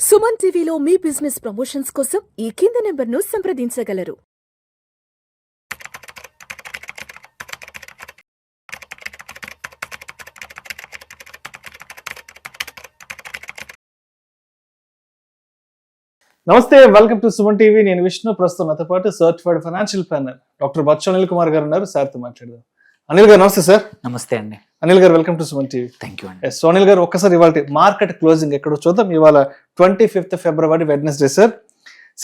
సుమన్ టీవీలో మీ business promotions కోసం ఈ కింది నెంబర్ను సంప్రదించగలరు. నమస్తే, వెల్కమ్ టు సుమన్ టీవీ. నేను విష్ణు. ప్రస్తుతం నాతో పాటు certified financial planner doctor Bachchu Anil Kumar గారు ఉన్నారు. సార్తో మాట్లాడదాం. అనిల్ గారు నమస్తే సార్. నమస్తే అండి. అనిల్ గారు welcome to Suman TV. Thank you అండి. సో అనిల్ గారు ఒక్కసారి ఇవాళ మార్కెట్ క్లోజింగ్ ఎక్కడో చూద్దాం. ఇవాళ 25 ఫిబ్రవరి వెడ్నెస్డే సార్.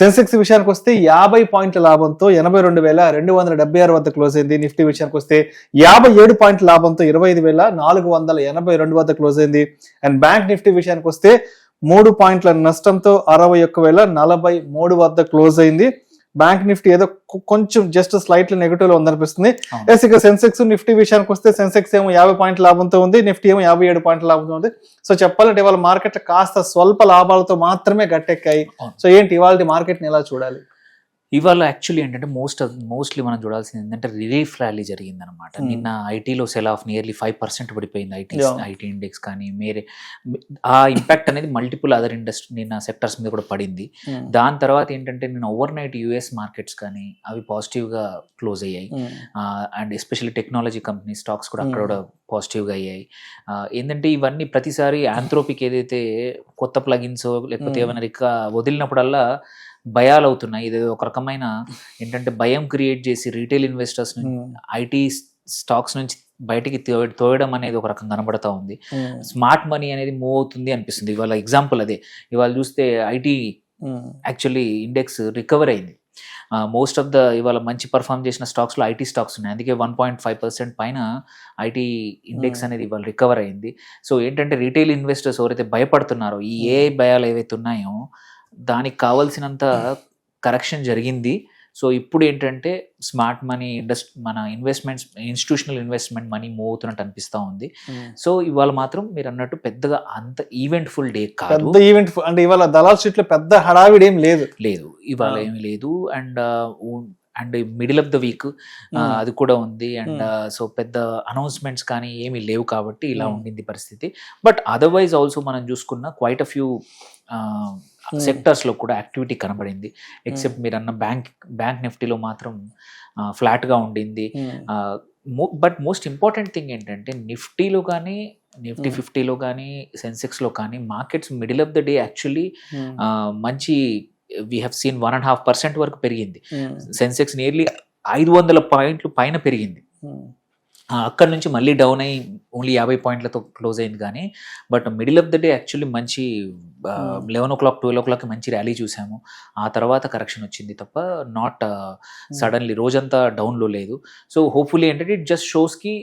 సెన్సెక్స్ విషయానికి వస్తే 50 పాయింట్ల లాభంతో 82,276 వద్ద క్లోజ్ అయింది. నిఫ్టీ విషయానికి వస్తే 57 పాయింట్ల లాభంతో 25,482 వద్ద క్లోజ్ అయింది. అండ్ బ్యాంక్ నిఫ్టీ విషయానికి వస్తే 3 పాయింట్ల నష్టంతో 61,043 వద్ద క్లోజ్ అయింది. బ్యాంక్ నిఫ్టీ ఏదో కొంచెం జస్ట్ స్లైట్లీ నెగిటివ్ లో ఉందనిపిస్తుంది. ఎస్, ఇక సెన్సెక్స్ నిఫ్టీ విషయానికి వస్తే సెన్సెక్స్ ఏమో 50 పాయింట్ల లాభంతో ఉంది, నిఫ్టీ ఏమో 57 పాయింట్ల లాభంతో ఉంది. సో చెప్పాలంటే ఇవాళ మార్కెట్ కాస్త స్వల్ప లాభాలతో మాత్రమే గట్టెక్కాయి. సో ఏంటి ఇవాళ మార్కెట్ ని ఎలా చూడాలి? ఇవాళ యాక్చువల్లీ ఏంటంటే మోస్ట్లీ మనం చూడాల్సింది ఏంటంటే రిలీఫ్ ర్యాలీ జరిగిందనమాట. నిన్న ఐటీలో సెల్ ఆఫ్ నియర్లీ 5% పడిపోయింది. ఐటీ ఇండెక్స్ కానీ ఆ ఇంపాక్ట్ అనేది మల్టిపుల్ అదర్ ఇండస్ట్రీ నిన్న సెక్టర్స్ మీద కూడా పడింది. దాని తర్వాత ఏంటంటే నిన్న ఓవర్ నైట్ యుఎస్ మార్కెట్స్ కానీ అవి పాజిటివ్గా క్లోజ్ అయ్యాయి. And especially technology company stocks కూడా అక్కడ కూడా పాజిటివ్గా అయ్యాయి. ఏంటంటే ఇవన్నీ ప్రతిసారి ఆంథ్రోపిక్ ఏదైతే కొత్త ప్లగిన్స్ లేకపోతే ఏమైనా వదిలినప్పుడల్లా భయాలు అవుతున్నాయి. ఇది ఒక రకమైన ఏంటంటే భయం క్రియేట్ చేసి రీటైల్ ఇన్వెస్టర్స్ ఐటీ స్టాక్స్ నుంచి బయటికి తోయడం అనేది ఒక రకం కనబడతా ఉంది. స్మార్ట్ మనీ అనేది మూవ్ అవుతుంది అనిపిస్తుంది. ఇవాళ ఎగ్జాంపుల్ అదే, ఇవాళ చూస్తే ఐటీ యాక్చువల్లీ ఇండెక్స్ రికవర్ అయింది. మోస్ట్ ఆఫ్ ద ఇవాళ మంచి పర్ఫామ్ చేసిన స్టాక్స్లో ఐటీ స్టాక్స్ ఉన్నాయి. అందుకే 1.5% పైన ఐటీ ఇండెక్స్ అనేది ఇవాళ రికవర్ అయింది. సో ఏంటంటే రీటైల్ ఇన్వెస్టర్స్ ఎవరైతే భయపడుతున్నారో ఈ ఏ భయాలు ఏవైతే ఉన్నాయో దానికి కావాల్సినంత కరెక్షన్ జరిగింది. సో ఇప్పుడు ఏంటంటే స్మార్ట్ మనీ మన investments institutional investment money move అవుతున్నట్టు అనిపిస్తూ ఉంది. సో ఇవాళ మాత్రం మీరు అన్నట్టు పెద్దగా అంత ఈవెంట్ ఫుల్ డే కాదు. ఈవెంట్ అంటే ఇవాళ దలాల్ స్ట్రీట్ లో పెద్ద హడావిడి ఏం లేదు ఇవాళ ఏమి లేదు. And middle of the week అది కూడా ఉంది. అండ్ సో పెద్ద అనౌన్స్మెంట్స్ కానీ ఏమీ లేవు కాబట్టి ఇలా ఉండింది పరిస్థితి. బట్ అదర్వైజ్ ఆల్సో మనం చూసుకున్న క్వైట్ అ ఫ్యూ సెక్టర్స్లో కూడా యాక్టివిటీ కనబడింది. ఎక్సెప్ట్ మీరు అన్న బ్యాంక్ నిఫ్టీలో మాత్రం ఫ్లాట్గా ఉండింది. బట్ మోస్ట్ ఇంపార్టెంట్ థింగ్ ఏంటంటే నిఫ్టీలో కానీ నిఫ్టీ 50లో కానీ సెన్సెక్స్లో కానీ markets middle of the day actually మంచి వీ హ్యావ్ సీన్ 1.5% వరకు పెరిగింది. సెన్సెక్స్ నియర్లీ 500 పాయింట్లు పైన పెరిగింది. అక్కడ నుంచి మళ్ళీ డౌన్ అయ్యి ఓన్లీ 50 పాయింట్లతో క్లోజ్ అయింది. కానీ but middle of the day actually మంచి 11 o'clock 12 o'clock మంచి ర్యాలీ చూసాము. ఆ తర్వాత కరెక్షన్ వచ్చింది తప్ప నాట్ సడన్లీ రోజంతా డౌన్లో లేదు. సో హోప్ఫుల్లీ ఏంటంటే ఇట్ జస్ట్ షోస్కి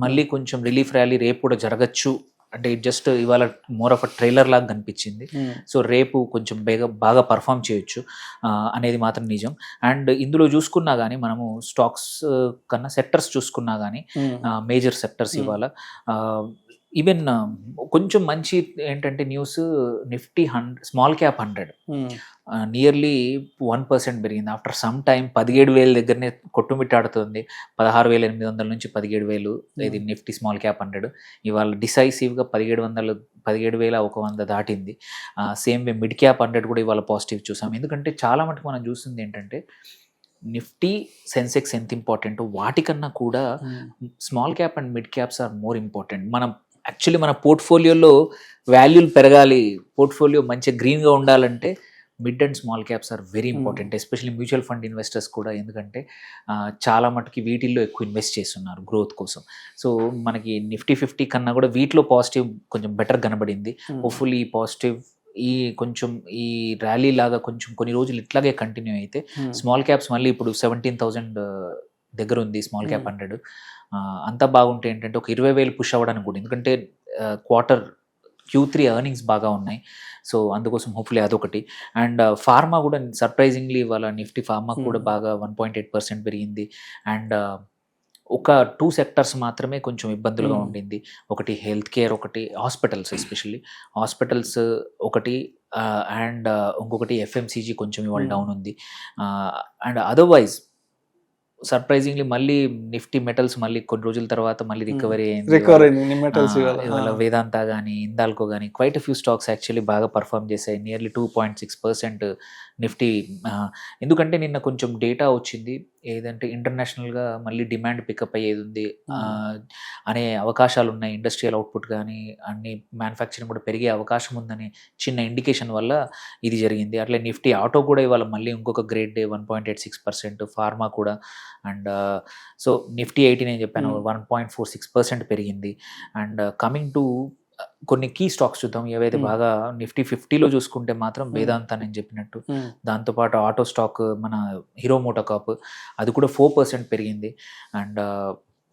మళ్ళీ కొంచెం రిలీఫ్ ర్యాలీ రేపు కూడా జరగచ్చు. అంటే జస్ట్ ఇవాళ మోర్ ఆఫ్ అ ట్రైలర్ లాగా కనిపించింది. సో రేపు కొంచెం బాగా పర్ఫామ్ చేయొచ్చు అనేది మాత్రం నిజం. అండ్ ఇందులో చూసుకున్నా కానీ మనము స్టాక్స్ కన్నా సెక్టర్స్ చూసుకున్నా కానీ మేజర్ సెక్టర్స్ ఇవాళ ఈవెన్ కొంచెం మంచి ఏంటంటే news Nifty small cap 100 nearly 1% పెరిగింది. ఆఫ్టర్ సమ్ టైమ్ 17,000 దగ్గరనే కొట్టుమిట్టాడుతుంది. 16,800 నుంచి 17,000 ఇది నిఫ్టీ స్మాల్ క్యాప్ 100. ఇవాళ డిసైసివ్గా 17,100 దాటింది. సేమ్ వే మిడ్ క్యాప్ 100 కూడా ఇవాళ పాజిటివ్ చూసాం. ఎందుకంటే చాలా మటుకు మనం చూస్తుంది ఏంటంటే నిఫ్టీ సెన్సెక్స్ ఎంత ఇంపార్టెంట్ వాటికన్నా కూడా small cap and mid caps are more important. Actually మన పోర్ట్ఫోలియోలో వాల్యూలు పెరగాలి, పోర్ట్ఫోలియో మంచిగా గ్రీన్గా ఉండాలంటే mid and small caps are very important. Especially mutual fund investors కూడా, ఎందుకంటే చాలా మటుకి వీటిల్లో ఎక్కువ ఇన్వెస్ట్ చేస్తున్నారు గ్రోత్ కోసం. సో మనకి నిఫ్టీ 50 కన్నా కూడా వీటిలో పాజిటివ్ కొంచెం బెటర్ కనబడింది. హోప్ఫుల్లీ పాజిటివ్ కొంచెం ఈ ర్యాలీ లాగా కొంచెం కొన్ని రోజులు ఇట్లాగే కంటిన్యూ అయితే స్మాల్ క్యాప్స్ మళ్ళీ ఇప్పుడు 17,000 దగ్గర ఉంది స్మాల్ క్యాప్ 100. అంతా బాగుంటే ఏంటంటే ఒక 20,000 పుష్ అవ్వడానికి కూడా, ఎందుకంటే క్వార్టర్ Q3 ఎర్నింగ్స్ బాగా ఉన్నాయి. సో అందుకోసం హోప్ఫుల్లీ అదొకటి. అండ్ ఫార్మా కూడా సర్ప్రైజింగ్లీ ఇవాళ నిఫ్టీ ఫార్మా కూడా బాగా 1.8% పెరిగింది. అండ్ ఒక 2 సెక్టర్స్ మాత్రమే కొంచెం ఇబ్బందులుగా ఉండింది. ఒకటి హెల్త్ కేర్, ఒకటి హాస్పిటల్స్, ఎస్పెషల్లీ హాస్పిటల్స్ ఒకటి, అండ్ ఇంకొకటి FMCG కొంచెం ఇవాళ డౌన్ ఉంది. అండ్ అదర్వైజ్ సర్ప్రైజింగ్లీ మళ్ళీ నిఫ్టీ మెటల్స్ మళ్ళీ కొన్ని రోజుల తర్వాత మళ్ళీ రికవరీ అయింది. రికవరీ మెటల్స్ ఇవాళ వేదాంత కానీ ఇందాల్కో కానీ క్వైట్ ఫ్యూ స్టాక్స్ యాక్చువల్లీ బాగా పర్ఫామ్ చేశాయి. Nearly 2.6% Nifty. ఎందుకంటే నిన్న కొంచెం డేటా వచ్చింది ఏదంటే ఇంటర్నేషనల్గా మళ్ళీ డిమాండ్ పికప్ అయ్యేది ఉంది అనే అవకాశాలు ఉన్నాయి. ఇండస్ట్రియల్ అవుట్పుట్ కానీ అన్ని మ్యానుఫ్యాక్చరింగ్ కూడా పెరిగే అవకాశం ఉందని చిన్న ఇండికేషన్ వల్ల ఇది జరిగింది. అట్లే నిఫ్టీ ఆటో కూడా ఇవాళ మళ్ళీ ఇంకొక గ్రేట్ డే 1.86%, ఫార్మా కూడా. అండ్ సో నిఫ్టీ 80 నేను చెప్పాను 1.46% పెరిగింది. అండ్ కమింగ్ టు కొన్ని కీ స్టాక్స్ చూద్దాం ఏవైతే బాగా నిఫ్టీ 50లో చూసుకుంటే మాత్రం వేదాంత నేను చెప్పినట్టు, దాంతోపాటు ఆటో స్టాక్ మన హీరో మోటోకార్ప్ అది కూడా 4% పెరిగింది. అండ్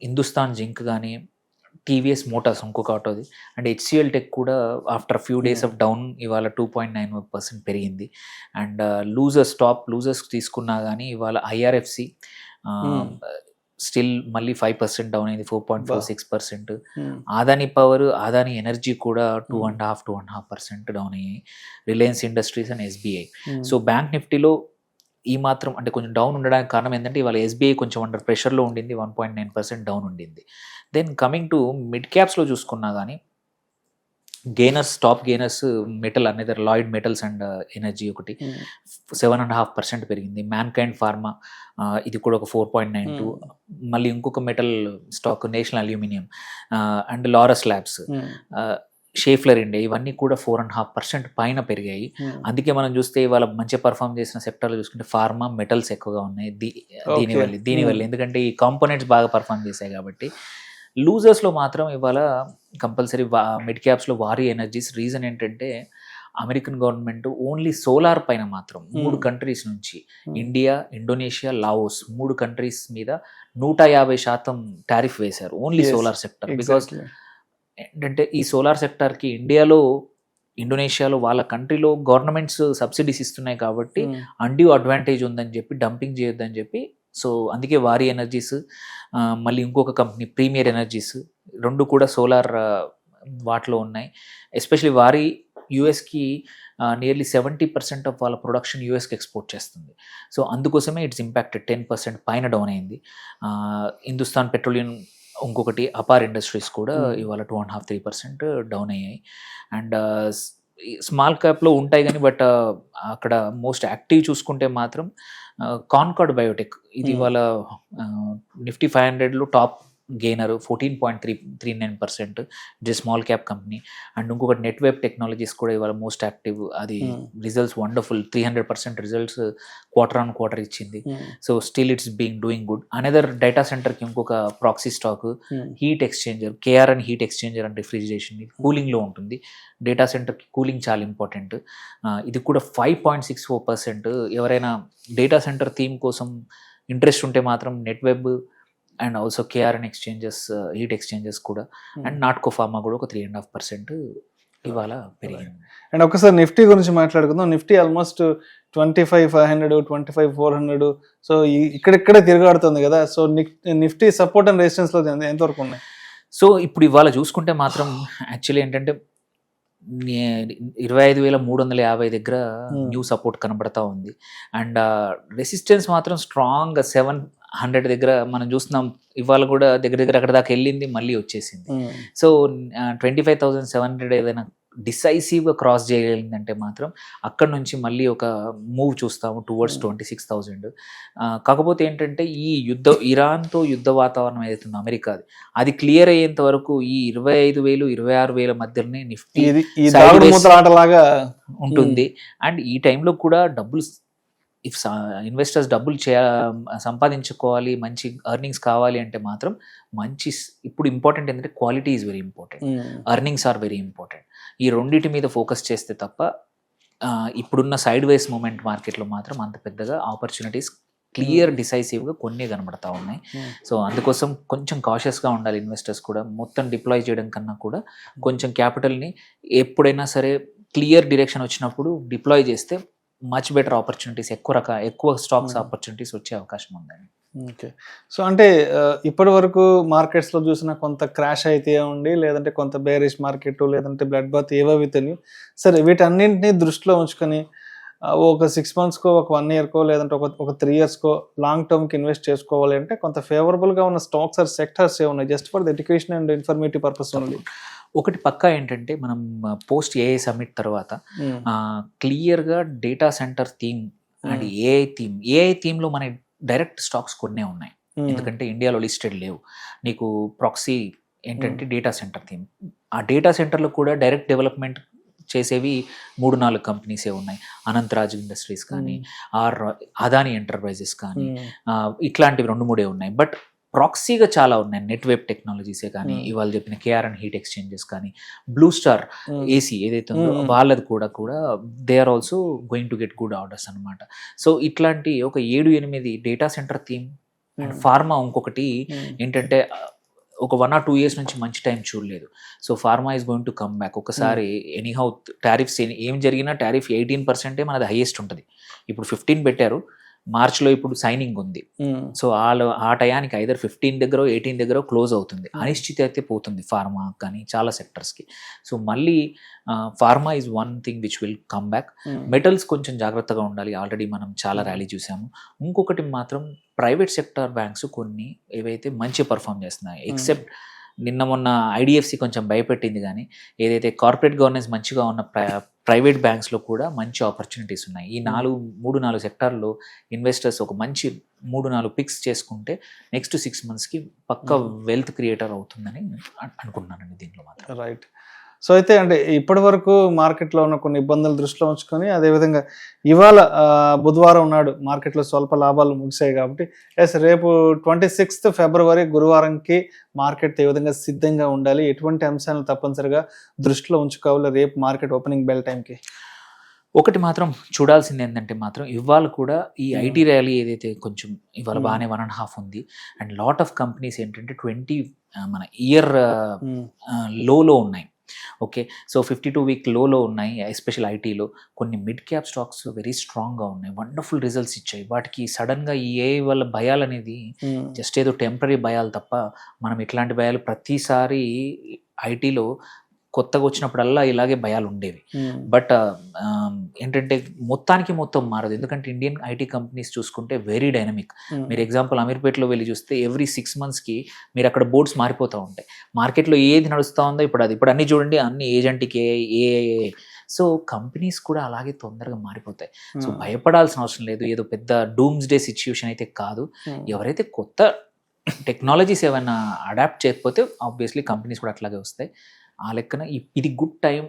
హిందుస్థాన్ జింక్ కానీ టీవీఎస్ మోటార్స్ ఇంకొక ఆటోది అండ్ హెచ్సిఎల్ టెక్ కూడా after few days of down ఇవాళ 2.91% పెరిగింది. అండ్ లూజర్స్ తీసుకున్నా కానీ ఇవాళ ఐఆర్ఎఫ్సి స్టిల్ మళ్ళీ 5% డౌన్ అయింది, 4.46%. ఆదాని పవర్, ఆదాని ఎనర్జీ కూడా 2.5% డౌన్ అయ్యాయి. Reliance industries and SBI. So bank నిఫ్టీలో ఈ మాత్రం అంటే కొంచెం డౌన్ ఉండడానికి కారణం ఏంటంటే ఇవాళ ఎస్బీఐ కొంచెం అండర్ ప్రెషర్లో ఉండింది, 1.9% డౌన్ ఉండింది. దెన్ కమింగ్ టు మిడ్ క్యాప్స్లో చూసుకున్నా కానీ టాప్ గెయినర్స్ మెటల్ అనేది లాయిడ్ మెటల్స్ అండ్ ఎనర్జీ ఒకటి 7.5% పెరిగింది. మ్యాన్కైండ్ ఫార్మా ఇది కూడా ఒక 4.92. మళ్ళీ ఇంకొక metal stock National Aluminium and Laurus Labs, Schaeffler India ఇవన్నీ కూడా 4.5% పైన పెరిగాయి. అందుకే మనం చూస్తే ఇవాళ మంచి పర్ఫామ్ చేసిన సెక్టర్లో చూసుకుంటే ఫార్మా, మెటల్స్ ఎక్కువగా ఉన్నాయి. దీనివల్ల ఎందుకంటే ఈ కాంపోనెంట్స్ బాగా పర్ఫామ్ చేశాయి కాబట్టి. లూజర్స్లో మాత్రం ఇవాళ కంపల్సరీ మిడ్ క్యాప్స్లో వారీ ఎనర్జీస్. రీజన్ ఏంటంటే అమెరికన్ గవర్నమెంట్ ఓన్లీ సోలార్ పైన మాత్రం 3 కంట్రీస్ నుంచి ఇండియా, ఇండోనేషియా, లావోస్ 3 కంట్రీస్ మీద 150% టారిఫ్ వేశారు ఓన్లీ సోలార్ సెక్టర్. బికాస్ ఏంటంటే ఈ సోలార్ సెక్టర్కి ఇండియాలో, ఇండోనేషియాలో వాళ్ళ కంట్రీలో గవర్నమెంట్స్ సబ్సిడీస్ ఇస్తున్నాయి కాబట్టి అన్డ్యూ అడ్వాంటేజ్ ఉందని చెప్పి డంపింగ్ చేయొద్దని చెప్పి. సో అందుకే వారీ ఎనర్జీస్, మళ్ళీ ఇంకొక కంపెనీ ప్రీమియర్ ఎనర్జీస్ 2 కూడా సోలార్ వాటిలో ఉన్నాయి. ఎస్పెషలీ వారీ యూఎస్కి నియర్లీ 70% ఆఫ్ వాళ్ళ ప్రొడక్షన్ యూఎస్కి ఎక్స్పోర్ట్ చేస్తుంది. సో అందుకోసమే ఇట్స్ ఇంపాక్టెడ్ 10% పైన డౌన్ అయింది. హిందుస్థాన్ పెట్రోలియం ఇంకొకటి అపార్ ఇండస్ట్రీస్ కూడా ఇవాళ 2.5-3% డౌన్ అయ్యాయి. అండ్ స్మాల్ క్యాప్లో ఉంటాయి కానీ బట్ అక్కడ మోస్ట్ యాక్టివ్ చూసుకుంటే మాత్రం కాన్కార్డ్ బయోటెక్ ఇది ఇవాళ నిఫ్టీ 500లో top gainer 14.39%. It's small cap company. And ఇంకొకటి నెట్వెబ్ టెక్నాలజీస్ కూడా ఇవాళ మోస్ట్ యాక్టివ్. అది రిజల్ట్స్ వండర్ఫుల్, 300% రిజల్ట్స్ క్వార్టర్ ఇచ్చింది. So still it's being doing good. Another data సెంటర్కి ఇంకొక proxy stock heat exchanger, KR and heat exchanger and refrigeration కూలింగ్లో ఉంటుంది. Data సెంటర్కి కూలింగ్ చాలా ఇంపార్టెంట్. ఇది కూడా 5.64%. ఎవరైనా డేటా సెంటర్ థీమ్ కోసం ఇంట్రెస్ట్ ఉంటే మాత్రం Netweb and also KR and exchanges, heat exchanges కూడా. అండ్ నాట్కో ఫార్మా కూడా ఒక 3.5% ఇవాళ పెరిగింది. అండ్ ఒకసారి నిఫ్టీ గురించి మాట్లాడుకుందాం. నిఫ్టీ ఆల్మోస్ట్ 25,500, 25,400 సో ఇక్కడిక్కడే తిరగాడుతుంది కదా. సో నిఫ్టీ సపోర్ట్ అండ్ రెసిస్టెన్స్లో ఎంతవరకు ఉన్నాయి? సో ఇప్పుడు ఇవాళ చూసుకుంటే మాత్రం యాక్చువల్లీ ఏంటంటే 25,350 దగ్గర న్యూ సపోర్ట్ కనబడతా ఉంది. అండ్ రెసిస్టెన్స్ మాత్రం స్ట్రాంగ్ 700 దగ్గర మనం చూస్తున్నాం. ఇవాళ కూడా దగ్గర అక్కడ దాకా వెళ్ళింది, మళ్ళీ వచ్చేసింది. సో 25,700 ఏదైనా డిసైసివ్గా క్రాస్ చేయగలిగిందంటే మాత్రం అక్కడ నుంచి మళ్ళీ ఒక మూవ్ చూస్తాము టువర్డ్స్ 26,000. కాకపోతే ఏంటంటే ఈ ఇరాన్తో యుద్ధ వాతావరణం ఏదైతుందో అమెరికాది, అది క్లియర్ అయ్యేంత వరకు ఈ 25,000, 26,000 మధ్యలోనే నిఫ్టీ ఉంటుంది. అండ్ ఈ టైంలో కూడా డబ్బులు ఇన్వెస్టర్స్ డబ్బులు సంపాదించుకోవాలి, మంచి ఎర్నింగ్స్ కావాలి అంటే మాత్రం ఇప్పుడు ఇంపార్టెంట్ ఏంటంటే quality is very important, earnings are very important. ఈ రెండింటి మీద ఫోకస్ చేస్తే తప్ప ఇప్పుడున్న సైడ్ వేస్ మూమెంట్ మార్కెట్లో మాత్రం అంత పెద్దగా ఆపర్చునిటీస్ క్లియర్ డిసైసివ్గా కొన్ని కనబడతా ఉన్నాయి. సో అందుకోసం కొంచెం కాషియస్గా ఉండాలి ఇన్వెస్టర్స్ కూడా. మొత్తం డిప్లాయ్ చేయడం కన్నా కూడా కొంచెం క్యాపిటల్ని ఎప్పుడైనా సరే క్లియర్ డిరెక్షన్ వచ్చినప్పుడు డిప్లాయ్ చేస్తే మచ్ బెటర్ ఆపర్చునిటీస్, ఎక్కువ స్టాక్స్ ఆపర్చునిటీస్ వచ్చే అవకాశం ఉందండి. ఓకే. సో అంటే ఇప్పటి వరకు మార్కెట్స్లో చూసిన కొంత క్రాష్ అయితే ఉండి, లేదంటే కొంత బేరిష్ మార్కెట్, లేదంటే బ్లడ్ బాత్ ఏవో తెలియదు. సరే వీటన్నింటినీ దృష్టిలో ఉంచుకొని ఒక 6 మంత్స్కో, ఒక 1 ఇయర్కో, లేదంటే ఒక 3 ఇయర్స్కో లాంగ్ టర్మ్కి ఇన్వెస్ట్ చేసుకోవాలి అంటే కొంత ఫేవరబుల్గా ఉన్న స్టాక్స్ ఆర్ సెక్టర్స్ ఏ ఉన్నాయి? Just for the education and informative purpose only. ఒకటి పక్కా ఏంటంటే మనం పోస్ట్ ఏఐ సమ్మిట్ తర్వాత క్లియర్గా data centre theme and AI థీమ్లో మన డైరెక్ట్ స్టాక్స్ కొన్నే ఉన్నాయి. ఎందుకంటే ఇండియాలో లిస్టెడ్ లేవు. నీకు ప్రాక్సీ ఏంటంటే డేటా సెంటర్ థీమ్. ఆ డేటా సెంటర్లో కూడా డైరెక్ట్ డెవలప్మెంట్ చేసేవి 3-4 కంపెనీసే ఉన్నాయి. అనంతరాజ్ ఇండస్ట్రీస్ కానీ, ఆర్ అదాని ఎంటర్ప్రైజెస్ కానీ, ఇట్లాంటివి 2-3 ఉన్నాయి. బట్ ప్రాక్సీగా చాలా ఉన్నాయి. నెట్వెబ్ టెక్నాలజీసే కానీ, ఇవాళ చెప్పిన కేఆర్ఎన్ హీట్ ఎక్స్చేంజెస్ కానీ, బ్లూ స్టార్ ఏసీ ఏదైతే ఉందో వాళ్ళది కూడా they are also going to get good orders అనమాట. సో ఇట్లాంటి ఒక 7-8 data centre theme. And pharma ఇంకొకటి ఏంటంటే ఒక 1 or 2 years నుంచి మంచి టైం చూడలేదు. So pharma is going to come back. ఒకసారి ఎనీహౌ టారిఫ్స్ ఏం జరిగినా టారిఫ్ 18% మనది హైయెస్ట్ ఉంటుంది. ఇప్పుడు 15 పెట్టారు, మార్చ్లో ఇప్పుడు సైనింగ్ ఉంది. సో ఆ టయానికి ఐదర్ 15 దగ్గర 18 దగ్గర క్లోజ్ అవుతుంది. అనిశ్చితి అయితే పోతుంది ఫార్మా కానీ చాలా సెక్టర్స్కి. సో మళ్ళీ pharma is one thing which will come back. Metals కొంచెం జాగ్రత్తగా ఉండాలి, ఆల్రెడీ మనం చాలా ర్యాలీ చూసాము. ఇంకొకటి మాత్రం ప్రైవేట్ సెక్టర్ బ్యాంక్స్ కొన్ని ఏవైతే మంచి పర్ఫామ్ చేస్తున్నాయి. ఎక్సెప్ట్ నిన్న మొన్న ఐడిఎఫ్సి కొంచెం భయపెట్టింది, కానీ ఏదైతే కార్పొరేట్ గవర్నెన్స్ మంచిగా ఉన్న ప్రైవేట్ బ్యాంక్స్లో కూడా మంచి ఆపర్చునిటీస్ ఉన్నాయి. ఈ 3-4 సెక్టార్లో ఇన్వెస్టర్స్ ఒక మంచి 3-4 పిక్స్ చేసుకుంటే నెక్స్ట్ 6 monthsకి పక్కా వెల్త్ క్రియేటర్ అవుతుందని అనుకుంటున్నానండి దీంట్లో మాత్రం. రైట్. సో అయితే అంటే ఇప్పటి వరకు మార్కెట్లో ఉన్న కొన్ని ఇబ్బందులు దృష్టిలో ఉంచుకొని, అదేవిధంగా ఇవాళ బుధవారం నాడు మార్కెట్లో స్వల్ప లాభాలు ముగిశాయి కాబట్టి రేపు 26th February గురువారంకి మార్కెట్ ఏ విధంగా సిద్ధంగా ఉండాలి, ఎటువంటి అంశాలను తప్పనిసరిగా దృష్టిలో ఉంచుకోవాలి రేపు మార్కెట్ ఓపెనింగ్ బెల్ టైంకి? ఒకటి మాత్రం చూడాల్సింది ఏంటంటే మాత్రం ఇవాళ కూడా ఈ ఐటీ ర్యాలీ ఏదైతే కొంచెం ఇవాళ బాగానే 1.5 ఉంది. అండ్ లాట్ ఆఫ్ కంపెనీస్ ఏంటంటే 20 మన ఇయర్ లోలో ఉన్నాయి. ఓకే, సో 52-week లోలో ఉన్నాయి. ఎస్పెషల్ ఐటీలో కొన్ని మిడ్ క్యాప్ స్టాక్స్ వెరీ స్ట్రాంగ్గా ఉన్నాయి, వండర్ఫుల్ రిజల్ట్స్ ఇచ్చాయి. వాటికి సడన్గా ఈ ఏఐ వల్ల భయాలు అనేది జస్ట్ ఏదో టెంపరీ భయాలు తప్ప, మనం ఇట్లాంటి భయాలు ప్రతిసారి ఐటీలో కొత్తగా వచ్చినప్పుడల్లా ఇలాగే భయాలు ఉండేవి. బట్ ఏంటంటే మొత్తం మారదు. ఎందుకంటే ఇండియన్ ఐటీ కంపెనీస్ చూసుకుంటే వెరీ డైనమిక్. మీరు ఎగ్జాంపుల్ అమీర్పేటలో వెళ్ళి చూస్తే ఎవ్రీ 6 monthsకి మీరు అక్కడ బోర్డ్స్ మారిపోతూ ఉంటాయి. మార్కెట్లో ఏది నడుస్తూ ఉందో ఇప్పుడు అన్నీ చూడండి, అన్ని ఏజెంట్కి ఏఐ. సో కంపెనీస్ కూడా అలాగే తొందరగా మారిపోతాయి. సో భయపడాల్సిన అవసరం లేదు. ఏదో పెద్ద డూమ్స్ డే సిచ్యుయేషన్ అయితే కాదు. ఎవరైతే కొత్త టెక్నాలజీస్ ఏమైనా అడాప్ట్ చేయకపోతే ఆబ్వియస్లీ కంపెనీస్ కూడా అట్లాగే వస్తాయి. ఆ లెక్కన ఇది గుడ్ టైం.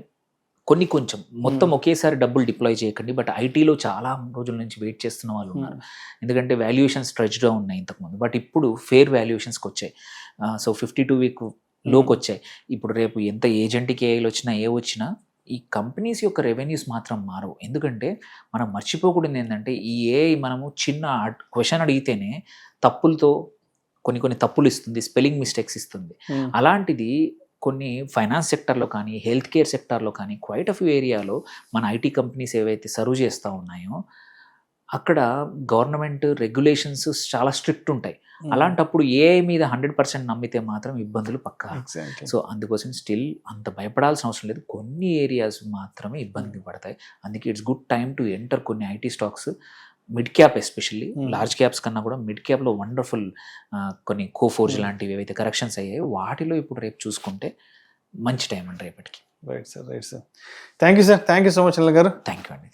కొంచెం మొత్తం ఒకేసారి డబ్బులు డిప్లాయ్ చేయకండి. బట్ ఐటీలో చాలా రోజుల నుంచి వెయిట్ చేస్తున్న వాళ్ళు ఉన్నారు. ఎందుకంటే వాల్యుయేషన్స్ స్ట్రెచ్డ్గా ఉన్నాయి ఇంతకుముందు, బట్ ఇప్పుడు ఫేర్ వాల్యుయేషన్స్కి వచ్చాయి. సో 52-week లోకి వచ్చాయి. ఇప్పుడు రేపు ఎంత ఏజెంట్కి ఏఐలు వచ్చినా వచ్చినా ఈ కంపెనీస్ యొక్క రెవెన్యూస్ మాత్రం మారవు. ఎందుకంటే మనం మర్చిపోకూడదు ఏంటంటే ఈ ఏఐ మనము చిన్న క్వశ్చన్ అడిగితేనే తప్పులతో కొన్ని తప్పులు ఇస్తుంది, స్పెల్లింగ్ మిస్టేక్స్ ఇస్తుంది. అలాంటిది కొన్ని ఫైనాన్స్ సెక్టర్లో కానీ, హెల్త్ కేర్ సెక్టర్లో కానీ, క్వైట్ ఆఫ్ ఏరియాలో మన ఐటీ కంపెనీస్ ఏవైతే సర్వ్ చేస్తూ ఉన్నాయో అక్కడ గవర్నమెంట్ రెగ్యులేషన్స్ చాలా స్ట్రిక్ట్ ఉంటాయి. అలాంటప్పుడు ఏఐ మీద 100% నమ్మితే మాత్రం ఇబ్బందులు పక్కా. సో అందుకోసం స్టిల్ అంత భయపడాల్సిన అవసరం లేదు. కొన్ని ఏరియాస్ మాత్రమే ఇబ్బంది పడతాయి. అందుకే it's good time to enter కొన్ని IT stocks. Mid cap especially, large caps కన్నా కూడా మిడ్ క్యాప్లో వండర్ఫుల్ కొన్ని కోఫోర్జ్ లాంటివి ఏవైతే కరెక్షన్స్ అయ్యాయో వాటిలో ఇప్పుడు రేపు చూసుకుంటే మంచి టైం అండి రేపటికి. Right sir. Thank you sir. Thank you so much Anil గారు. థ్యాంక్ యూ అండి.